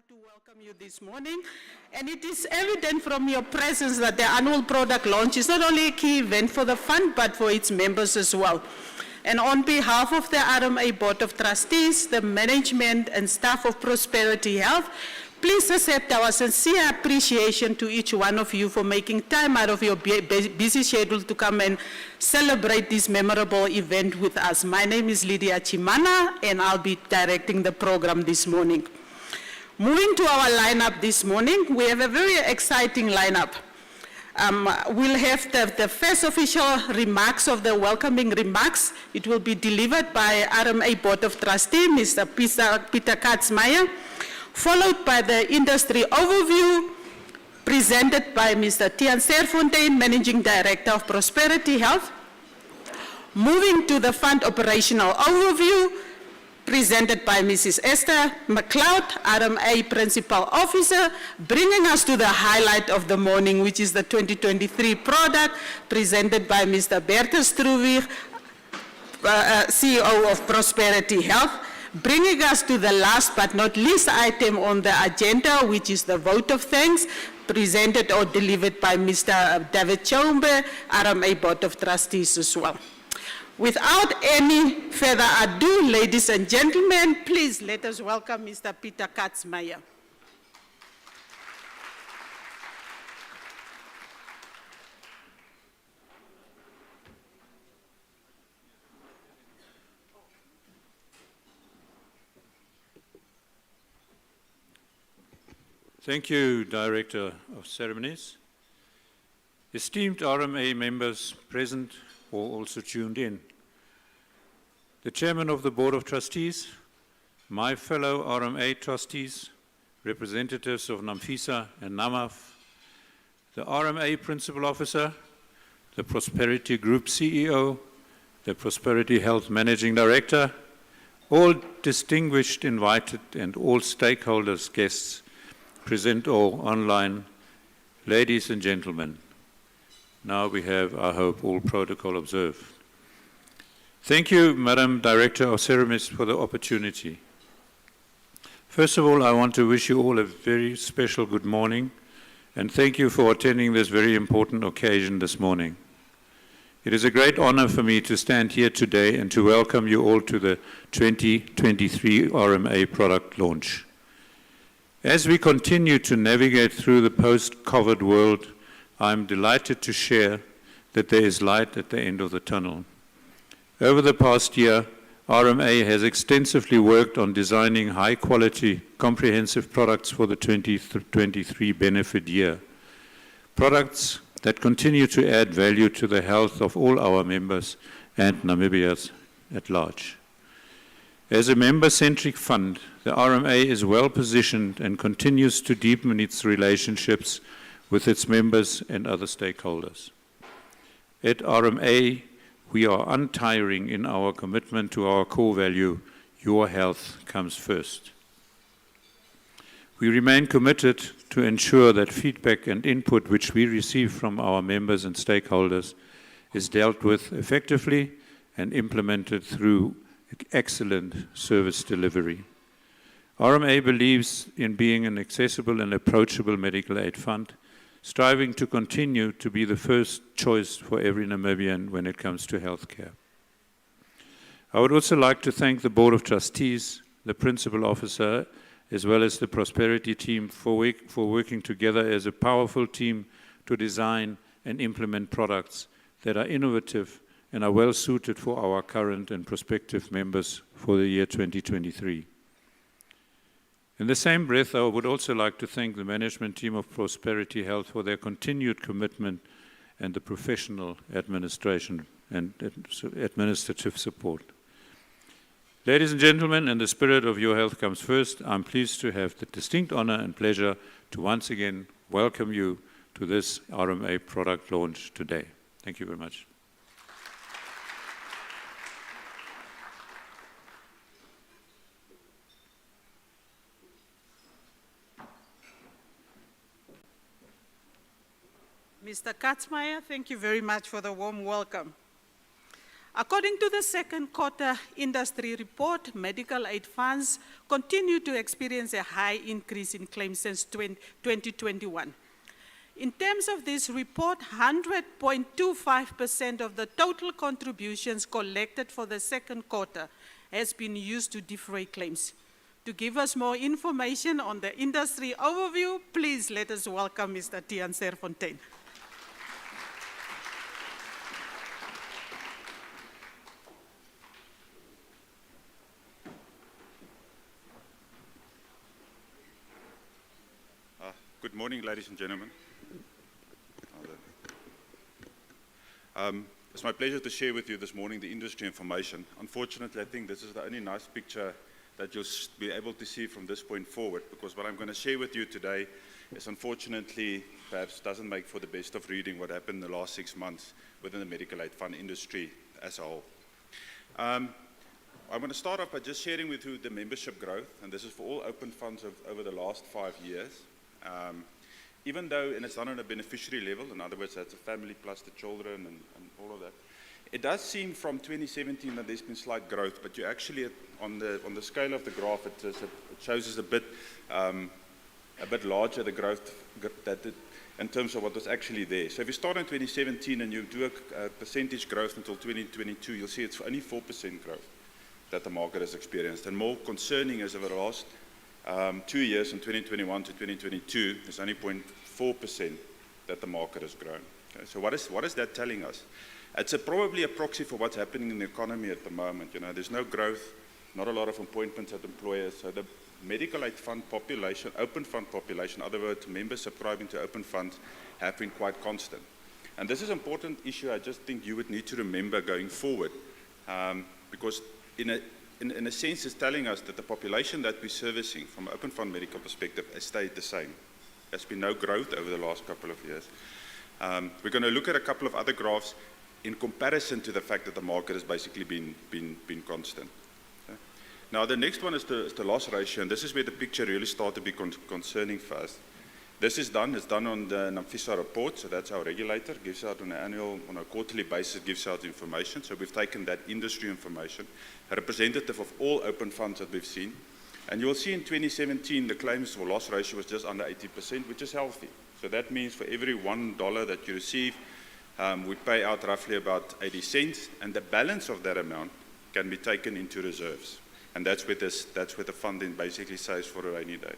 to welcome you this morning. And it is evident from your presence that the annual product launch is not only a key event for the fund, but for its members as well. And on behalf of the RMA Board of Trustees, the management and staff of Prosperity Health, please accept our sincere appreciation to each one of you for making time out of your busy schedule to come and celebrate this memorable event with us. My name is Lydia Chimana, and I'll be directing the program this morning. Moving to our lineup this morning, we have a very exciting lineup. We'll have the first official remarks of the welcoming remarks. It will be delivered by RMA Board of Trustees, Mr. Peter Katzmeier, followed by the industry overview presented by Mr. Tiaan Serfontein, Managing Director of Prosperity Health. Moving to the fund operational overview presented by Mrs. Esther McLeod, RMA Principal Officer, bringing us to the highlight of the morning, which is the 2023 product presented by Mr. Bertus Struwig, CEO of Prosperity Health, bringing us to the last but not least item on the agenda, which is the vote of thanks, presented or delivered by Mr. David Chaumbe, RMA Board of Trustees as well. Without any further ado, ladies and gentlemen, please let us welcome Mr. Peter Katzmeier. Thank you, Director of Ceremonies. Esteemed RMA members present or also tuned in, the Chairman of the Board of Trustees, my fellow RMA trustees, representatives of NAMFISA and NAMAF, the RMA Principal Officer, the Prosperity Group CEO, the Prosperity Health Managing Director, all distinguished invited and all stakeholders, guests, present or online, ladies and gentlemen. Now we have, I hope, all protocol observed. Thank you, Madam Director of Ceremonies, for the opportunity. First of all, I want to wish you all a very special good morning, and thank you for attending this very important occasion this morning. It is a great honor for me to stand here today and to welcome you all to the 2023 RMA product launch. As we continue to navigate through the post-COVID world, I'm delighted to share that there is light at the end of the tunnel. Over the past year, RMA has extensively worked on designing high-quality, comprehensive products for the 2023 benefit year. Products that continue to add value to the health of all our members and Namibians at large. As a member-centric fund, the RMA is well positioned and continues to deepen its relationships with its members and other stakeholders. At RMA, we are untiring in our commitment to our core value, your health comes first. We remain committed to ensure that feedback and input which we receive from our members and stakeholders is dealt with effectively and implemented through excellent service delivery. RMA believes in being an accessible and approachable medical aid fund, striving to continue to be the first choice for every Namibian when it comes to healthcare. I would also like to thank the Board of Trustees, the Principal Officer, as well as the Prosperity team for working together as a powerful team to design and implement products that are innovative and are well suited for our current and prospective members for the year 2023. In the same breath, I would also like to thank the management team of Prosperity Health for their continued commitment and the professional administration and administrative support. Ladies and gentlemen, in the spirit of your health comes first, I'm pleased to have the distinct honor and pleasure to once again welcome you to this RMA product launch today. Thank you very much. Mr. Katzmeier, thank you very much for the warm welcome. According to the second quarter industry report, medical aid funds continue to experience a high increase in claims since 2021. In terms of this report, 100.25% of the total contributions collected for the second quarter has been used to defray claims. To give us more information on the industry overview, please let us welcome Mr. Tiaan Serfontein. Good morning, ladies and gentlemen. It's my pleasure to share with you this morning the industry information. Unfortunately, I think this is the only nice picture that you'll be able to see from this point forward, because what I'm going to share with you today is unfortunately perhaps doesn't make for the best of reading what happened in the last 6 months within the medical aid fund industry as a whole. I'm going to start off by just sharing with you the membership growth, and this is for all open funds over the last 5 years. Even though, and it's done on a beneficiary level, in other words, that's a family plus the children and all of that, it does seem from 2017 that there's been slight growth, but you actually, on the scale of the graph, it shows us a bit larger the growth in terms of what was actually there. So if you start in 2017 and you do a percentage growth until 2022, you'll see it's only 4% growth that the market has experienced. And more concerning is over the last 2 years, from 2021 to 2022, there's only 0.4% that the market has grown. Okay, so what is that telling us? It's probably a proxy for what's happening in the economy at the moment. You know, there's no growth, not a lot of appointments at employers. So the medical aid fund population, open fund population, in other words, members subscribing to open funds, have been quite constant. And this is an important issue I just think you would need to remember going forward, because in a sense, it's telling us that the population that we're servicing from an open fund medical perspective has stayed the same. There's been no growth over the last couple of years. We're going to look at a couple of other graphs in comparison to the fact that the market has basically been constant. Okay. Now, the next one is the loss ratio, and this is where the picture really starts to be concerning for us. This is done on the NAMFISA report, so that's our regulator, gives out on a quarterly basis, gives out information. So we've taken that industry information, a representative of all open funds that we've seen. And you'll see in 2017, the claims for loss ratio was just under 80%, which is healthy. So that means for every $1 that you receive, we pay out roughly about 80 cents, and the balance of that amount can be taken into reserves. And that's where the funding basically saves for a rainy day.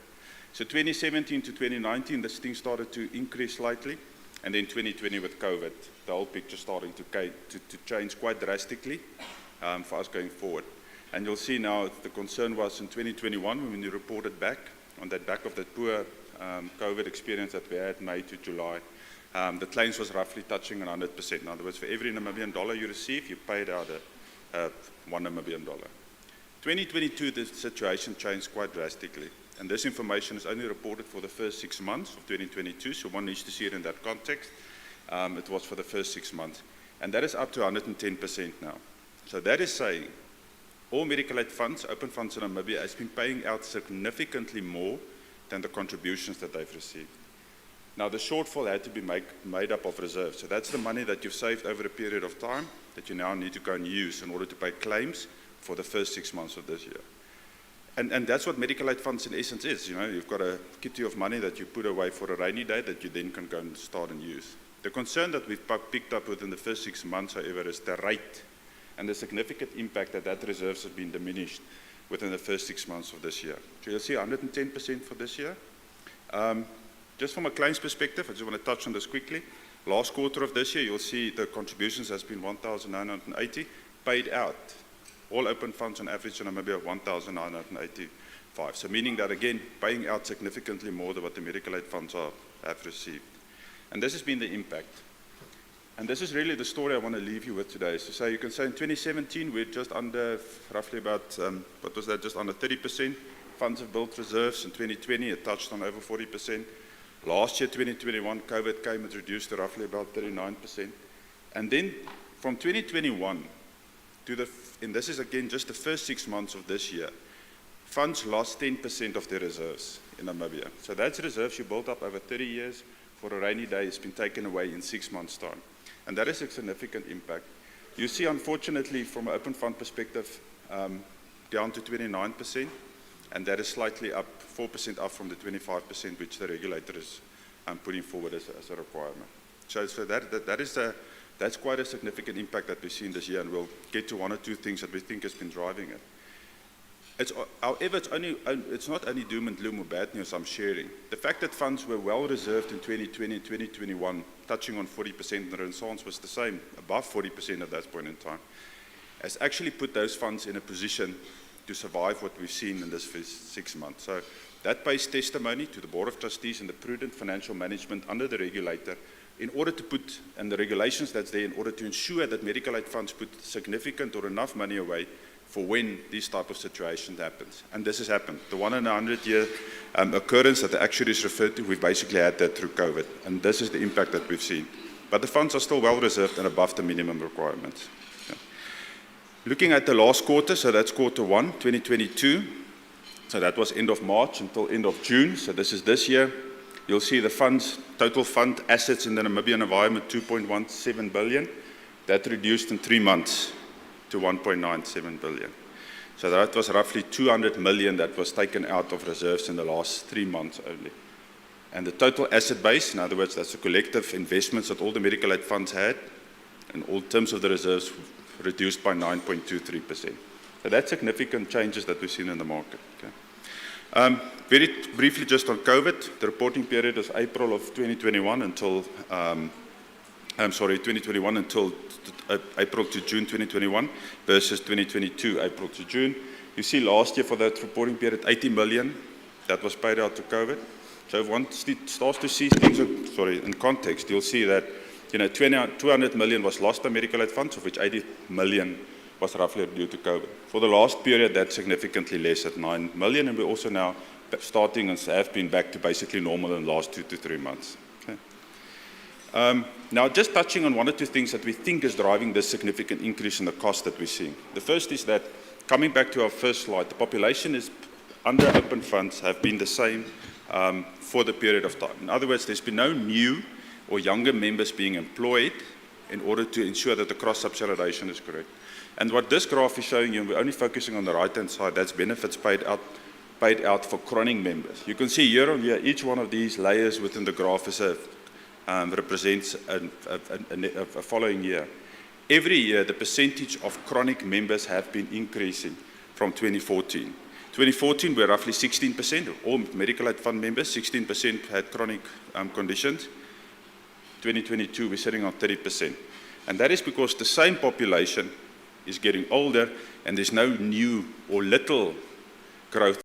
So 2017 to 2019, this thing started to increase slightly, and then 2020 with COVID, the whole picture starting to change quite drastically for us going forward. And you'll see now the concern was in 2021 when we reported back, on that back of that poor COVID experience that we had May to July, the claims was roughly touching 100%. In other words, for every Namibian dollar you receive, you paid out $1 Namibian dollar. 2022, the situation changed quite drastically. And this information is only reported for the first 6 months of 2022, so one needs to see it in that context. It was for the first 6 months. And that is up to 110% now. So that is saying all medical aid funds, open funds in Namibia, has been paying out significantly more than the contributions that they've received. Now, the shortfall had to be made up of reserves. So that's the money that you've saved over a period of time that you now need to go and use in order to pay claims for the first 6 months of this year. And that's what medical aid funds in essence is. You know, you've got a kitty of money that you put away for a rainy day that you then can go and start and use. The concern that we've picked up within the first 6 months, however, is the rate and the significant impact that reserves has been diminished within the first 6 months of this year. So you'll see 110% for this year. Just from a claims perspective, I just want to touch on this quickly. Last quarter of this year, you'll see the contributions has been 1,980 paid out. All open funds on average in Namibia, 1,985. So meaning that, again, paying out significantly more than what the medical aid funds have received. And this has been the impact. And this is really the story I want to leave you with today. So you can say in 2017, we're just under, roughly about, just under 30%. Funds have built reserves. In 2020, it touched on over 40%. Last year, 2021, COVID came and reduced to roughly about 39%. And then from 2021 to and this is again just the first 6 months of this year, funds lost 10% of their reserves in Namibia. So that's reserves you built up over 30 years for a rainy day. It's been taken away in 6 months' time. And that is a significant impact. You see, unfortunately, from an open fund perspective, down to 29%, and that is slightly up, 4% up from the 25% which the regulator is putting forward as a requirement. So that's quite a significant impact that we've seen this year, and we'll get to one or two things that we think has been driving it. However, it's not only doom and gloom or bad news I'm sharing. The fact that funds were well reserved in 2020 and 2021, touching on 40%, and the Renaissance was the same, above 40% at that point in time, has actually put those funds in a position to survive what we've seen in this first 6 months. So that pays testimony to the Board of Trustees and the prudent financial management under the regulator in order to put, and the regulations that's there, in order to ensure that medical aid funds put significant or enough money away for when these type of situations happens. And this has happened. The 1 in a 100-year occurrence that the actuaries referred to, we've basically had that through COVID. And this is the impact that we've seen. But the funds are still well reserved and above the minimum requirements. Yeah. Looking at the last quarter, so that's quarter 1, 2022. So that was end of March until end of June. So this is this year. You'll see the funds, total fund assets in the Namibian environment, 2.17 billion. That reduced in 3 months to 1.97 billion. So that was roughly 200 million that was taken out of reserves in the last 3 months only. And the total asset base, in other words, that's the collective investments that all the medical aid funds had, in all terms of the reserves, reduced by 9.23%. So that's significant changes that we've seen in the market. Okay. Very briefly just on COVID, the reporting period is April of 2021 until, 2021 until April to June 2021 versus 2022 April to June. You see last year for that reporting period, 80 million that was paid out to COVID. So if one starts to see things in context, you'll see that 200 million was lost by medical aid funds, of which 80 million was roughly due to COVID. For the last period, that's significantly less at 9 million, and we're also now starting and have been back to basically normal in the last 2 to 3 months. Okay. Now, just touching on one or two things that we think is driving this significant increase in the cost that we're seeing. The first is that, coming back to our first slide, the population is under open funds have been the same for the period of time. In other words, there's been no new or younger members being employed in order to ensure that the cross-subsidization is correct. And what this graph is showing you, and we're only focusing on the right-hand side, that's benefits paid out for chronic members. You can see year on year, each one of these layers within the graph is represents a following year. Every year, the percentage of chronic members have been increasing from 2014. 2014, we're roughly 16%, of all medical aid fund members, 16% had chronic conditions. 2022, we're sitting on 30%. And that is because the same population is getting older and there's no new or little growth